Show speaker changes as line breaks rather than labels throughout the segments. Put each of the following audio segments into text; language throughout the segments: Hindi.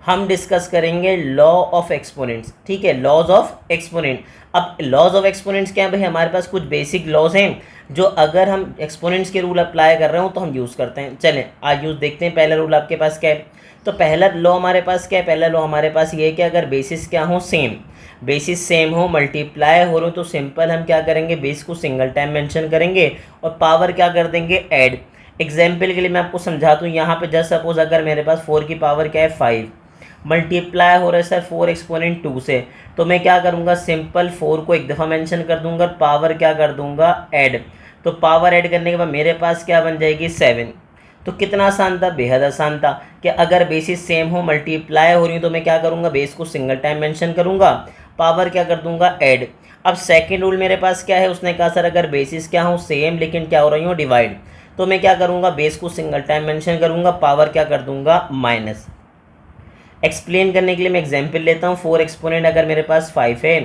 हम डिस्कस करेंगे लॉ ऑफ एक्सपोनेंट्स। ठीक है, लॉज ऑफ एक्सपोनेंट। अब लॉज ऑफ एक्सपोनेंट्स क्या है भाई, हमारे पास कुछ बेसिक लॉज हैं जो अगर हम एक्सपोनेंट्स के रूल अप्लाई कर रहे हो तो हम यूज़ करते हैं। चलें आज यूज़ देखते हैं। पहला रूल आपके पास क्या है, तो पहला लॉ हमारे पास क्या है, पहला लॉ हमारे पास ये है कि अगर बेसिस क्या हो सेम, बेसिस सेम हो, मल्टीप्लाई हो रहे हो, तो सिंपल हम क्या करेंगे, बेस को सिंगल टाइम मेंशन करेंगे और पावर क्या कर देंगे, ऐड। एग्जाम्पल के लिए मैं आपको समझाता हूँ, यहाँ पे जस्ट सपोज अगर मेरे पास 4 की पावर क्या है 5, मल्टीप्लाई हो रहा है सर 4 एक्सपोनेंट 2 से, तो मैं क्या करूँगा, सिंपल 4 को एक दफ़ा मेंशन कर दूंगा, पावर क्या कर दूंगा, ऐड। तो पावर ऐड करने के बाद मेरे पास क्या बन जाएगी 7। तो कितना आसान था, बेहद आसान था कि अगर बेसिस सेम हो, मल्टीप्लाई हो रही हो, तो मैं क्या करूँगा, बेस को सिंगल टाइम मेंशन करूँगा, पावर क्या कर दूंगा, ऐड। अब सेकेंड रूल मेरे पास क्या है, उसने कहा सर अगर बेसिस क्या हो सेम लेकिन क्या हो रही हो, डिवाइड, तो मैं क्या करूँगा, बेस को सिंगल टाइम मेंशन करूँगा, पावर क्या कर दूंगा, माइनस। एक्सप्लेन करने के लिए मैं एग्जांपल लेता हूँ। 4 एक्सपोनेंट अगर मेरे पास 5 है,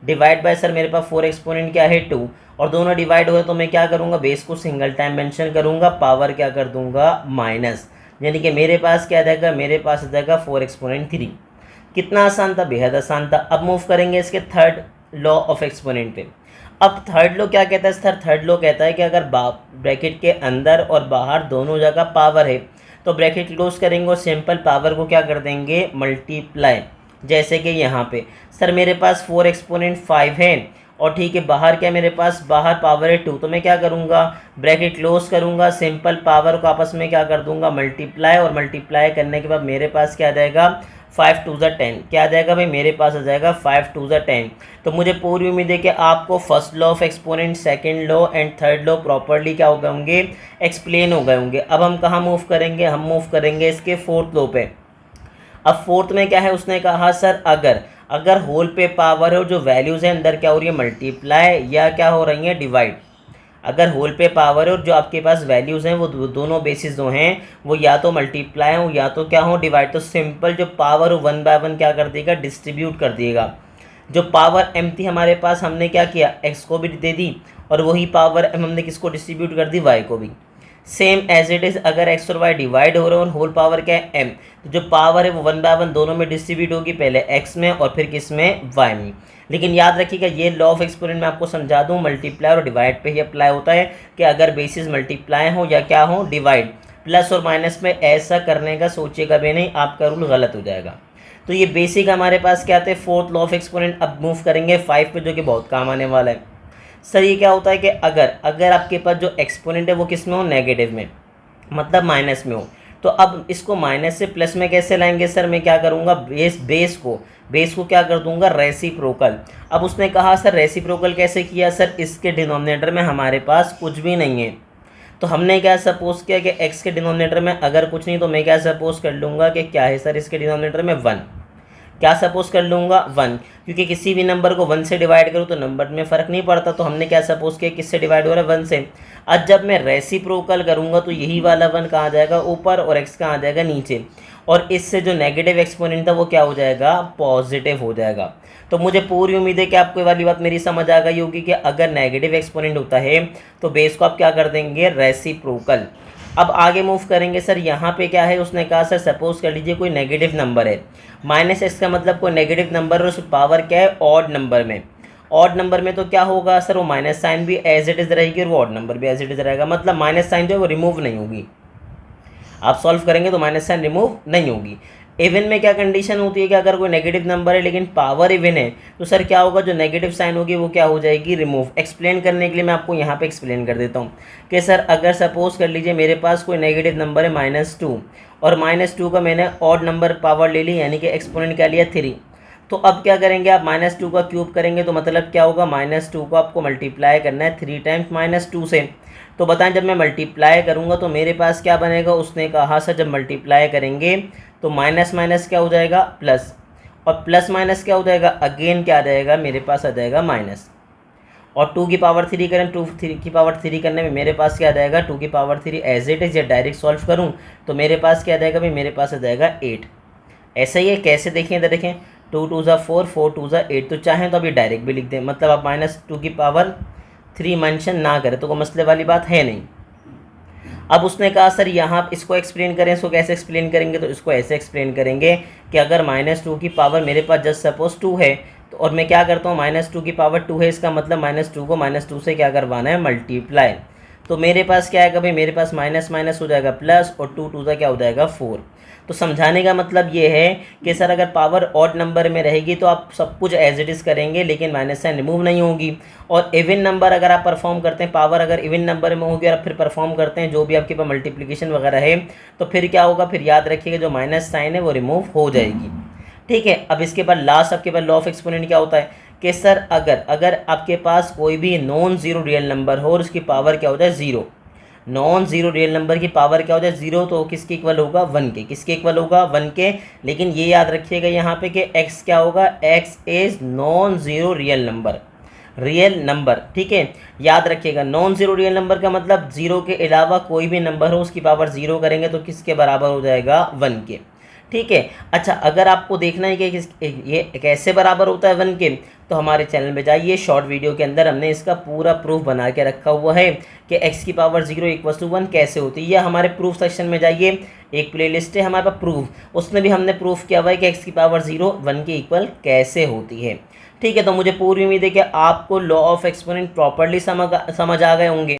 डिवाइड बाय सर मेरे पास 4 एक्सपोनेंट क्या है 2, और दोनों डिवाइड हुए तो मैं क्या करूँगा, बेस को सिंगल टाइम मेंशन करूँगा, पावर क्या कर दूंगा, माइनस। यानी कि मेरे पास क्या आ जाएगा, मेरे पास आ जाएगा 4 एक्सपोनेंट 3। कितना आसान था, बेहद आसान था। अब मूव करेंगे इसके थर्ड लॉ ऑफ एक्सपोनेंट पे। अब थर्ड लॉ क्या कहता है सर, थर्ड लॉ कहता है कि अगर ब्रैकेट के अंदर और बाहर दोनों जगह पावर है तो ब्रैकेट क्लोज करेंगे और सिंपल पावर को क्या कर देंगे, मल्टीप्लाई। जैसे कि यहाँ पे सर मेरे पास 4 एक्सपोनेंट 5 है और ठीक है, बाहर क्या मेरे पास, बाहर पावर है 2, तो मैं क्या करूँगा, ब्रैकेट क्लोज करूँगा, सिंपल पावर को आपस में क्या कर दूंगा, मल्टीप्लाई, और मल्टीप्लाई करने के बाद मेरे पास क्या आ जाएगा, 5 2 10। क्या आ जाएगा भाई, मेरे पास आ जाएगा 5 2 10। तो मुझे पूरी उम्मीद है कि आपको first law of exponent, second law and third law properly क्या हो गए होंगे, एक्सप्लेन हो गए होंगे। अब हम कहाँ मूव करेंगे, हम मूव करेंगे इसके फोर्थ लॉ पे। अब फोर्थ में क्या है, उसने कहा सर अगर होल पे पावर है और जो वैल्यूज़ हैं अंदर क्या हो रही है, मल्टीप्लाई या क्या हो रही है, डिवाइड। अगर होल पे पावर है और जो आपके पास वैल्यूज़ हैं वो दोनों बेसिस जो हैं वो या तो मल्टीप्लाई हो या तो क्या हो, डिवाइड। तो सिंपल जो पावर हो 1 बाय 1 क्या कर देगा, डिस्ट्रीब्यूट कर देगा। जो पावर m थी हमारे पास, हमने क्या किया, x को भी दे दी, और वही पावर m हमने किसको डिस्ट्रीब्यूट कर दी, y को भी। सेम एज इट इज़ अगर x और y डिवाइड हो रहे हो और होल पावर क्या है m, तो जो पावर है वो 1 बाय 1 दोनों में डिस्ट्रीब्यूट होगी, पहले x में और फिर किस में, y में। लेकिन याद रखिएगा ये लॉ ऑफ एक्सपोनेंट मैं आपको समझा दूं, मल्टीप्लाई और डिवाइड पे ही अप्लाई होता है कि अगर बेसिस मल्टीप्लाई हो या क्या हो, डिवाइड। प्लस और माइनस में ऐसा करने का सोचिएगा भी नहीं, आपका रूल गलत हो जाएगा। तो ये बेसिक हमारे पास क्या आते हैं, फोर्थ लॉ ऑफ एक्सपोनेंट। अब मूव करेंगे 5 पे जो कि बहुत काम आने वाला है। सर ये क्या होता है कि अगर आपके पास जो एक्सपोनेंट है वो किस में हो, नेगेटिव में, मतलब माइनस में हो, तो अब इसको माइनस से प्लस में कैसे लाएंगे सर, मैं क्या करूँगा, बेस को क्या कर दूंगा, रेसिप्रोकल। अब उसने कहा सर रेसिप्रोकल कैसे किया, सर इसके डिनोमिनेटर में हमारे पास कुछ भी नहीं है, तो हमने क्या सपोज किया कि x के डिनोमिनेटर में अगर कुछ नहीं तो मैं क्या सपोज कर लूँगा कि क्या है सर, इसके डिनोमिनेटर में 1। क्या सपोज कर लूँगा, 1, क्योंकि किसी भी नंबर को 1 से डिवाइड करूँ तो नंबर में फ़र्क नहीं पड़ता। तो हमने क्या सपोज किया, किससे डिवाइड हो रहा है, 1 से। आज जब मैं रेसिप्रोकल करूँगा तो यही वाला 1 कहाँ आ जाएगा, ऊपर, और x कहाँ आ जाएगा, नीचे। और इससे जो नेगेटिव एक्सपोनेंट था वो क्या हो जाएगा, पॉजिटिव हो जाएगा। तो मुझे पूरी उम्मीद है कि आपको ये वाली बात मेरी समझ आ गई होगी कि अगर नेगेटिव एक्सपोनेंट होता है तो बेस को आप क्या कर देंगे, रेसिप्रोकल। अब आगे मूव करेंगे सर, यहाँ पे क्या है, उसने कहा सर सपोज कर लीजिए कोई नेगेटिव नंबर है, माइनस एक्स का मतलब कोई नेगेटिव नंबर है, उस पावर क्या है, ऑड नंबर में। ऑड नंबर में तो क्या होगा सर, वो माइनस साइन भी एज इट इज़ रहेगी और वो ऑड नंबर भी एज इट इज़ रहेगा, मतलब माइनस साइन जो है वो रिमूव नहीं होगी। आप सॉल्व करेंगे तो माइनस साइन रिमूव नहीं होगी। इवन में क्या कंडीशन होती है कि अगर कोई नेगेटिव नंबर है लेकिन पावर इवन है तो सर क्या होगा, जो नेगेटिव साइन होगी वो क्या हो जाएगी, रिमूव। एक्सप्लेन करने के लिए मैं आपको यहाँ पे एक्सप्लेन कर देता हूँ कि सर अगर सपोज कर लीजिए मेरे पास कोई नेगेटिव नंबर है -2 और -2 का मैंने ऑड नंबर पावर ले ली, यानी कि एक्सपोनेंट क्या लिया, 3। तो अब क्या करेंगे आप, -2 का क्यूब करेंगे तो मतलब क्या होगा, -2 को आपको मल्टीप्लाई करना है 3 टाइम्स -2 से। तो बताएं जब मैं मल्टीप्लाई करूंगा तो मेरे पास क्या बनेगा, उसने कहा सर जब मल्टीप्लाई करेंगे तो माइनस माइनस क्या हो जाएगा, प्लस, और प्लस माइनस क्या हो जाएगा, अगेन क्या आ जाएगा, मेरे पास आ जाएगा माइनस। और 2 की पावर 3 करें, 2 की पावर 3 करने में मेरे पास क्या आ जाएगा, 2 की पावर 3 एज इट इज़, या डायरेक्ट सॉल्व करूँ तो मेरे पास क्या आ जाएगा भाई, मेरे पास आ जाएगा 8। ऐसा ही है, कैसे देखें, इधर देखें, 2 2 ज़ा 4, 4 2 ज़ा 8। तो चाहें तो अभी डायरेक्ट भी लिख दें, मतलब आप -2 की पावर 3 मेंशन ना करें तो कोई मसले वाली बात है नहीं। अब उसने कहा सर यहाँ इसको एक्सप्लेन करें, इसको कैसे एक्सप्लेन करेंगे, तो इसको ऐसे एक्सप्लेन करेंगे कि अगर -2 की पावर मेरे पास जस्ट सपोज 2 है, तो और मैं क्या करता हूँ -2 की पावर 2 है, इसका मतलब -2 को -2 से क्या करवाना है, मल्टीप्लाई। तो मेरे पास क्या है, भाई मेरे पास माइनस माइनस हो जाएगा प्लस, और 2 2 का क्या हो जाएगा 4। तो समझाने का मतलब ये है कि सर अगर पावर ऑड नंबर में रहेगी तो आप सब कुछ एज इट इज़ करेंगे, लेकिन माइनस साइन रिमूव नहीं होगी। और इवन नंबर अगर आप परफॉर्म करते हैं, पावर अगर इवन नंबर में होगी और आप फिर परफॉर्म करते हैं जो भी आपके पास मल्टीप्लिकेशन वगैरह है, तो फिर क्या होगा, फिर याद रखिएगा जो माइनस साइन है वो रिमूव हो जाएगी। ठीक है। अब इसके बाद लास्ट आपके पास लॉ ऑफ एक्सपोनेंट क्या होता है कि सर अगर अगर आपके पास कोई भी नॉन ज़ीरो रियल नंबर हो और उसकी पावर क्या हो जाए 0, नॉन ज़ीरो रियल नंबर की पावर क्या हो जाए 0, तो किसके इक्वल होगा, 1 के। किसके इक्वल होगा, 1 के। लेकिन ये याद रखिएगा यहाँ पे कि x क्या होगा, x is non zero real number, real number. ठीक है, याद रखिएगा नॉन ज़ीरो रियल नंबर का मतलब 0 के अलावा कोई भी नंबर हो उसकी पावर 0 करेंगे तो किसके बराबर हो जाएगा, 1 के। ठीक है। अच्छा, अगर आपको देखना है कि ये कैसे बराबर होता है 1 के, तो हमारे चैनल में जाइए, शॉर्ट वीडियो के अंदर हमने इसका पूरा प्रूफ बना के रखा हुआ है कि x की पावर 0 = 1 कैसे होती है। या हमारे प्रूफ सेक्शन में जाइए, एक प्लेलिस्ट है हमारे पास प्रूफ, उसमें भी हमने प्रूफ किया हुआ है कि x की पावर 0 1 के इक्वल कैसे होती है। ठीक है, तो मुझे पूरी उम्मीद है कि आपको लॉ ऑफ एक्सपोनेंट प्रॉपर्ली समझ आ गए होंगे।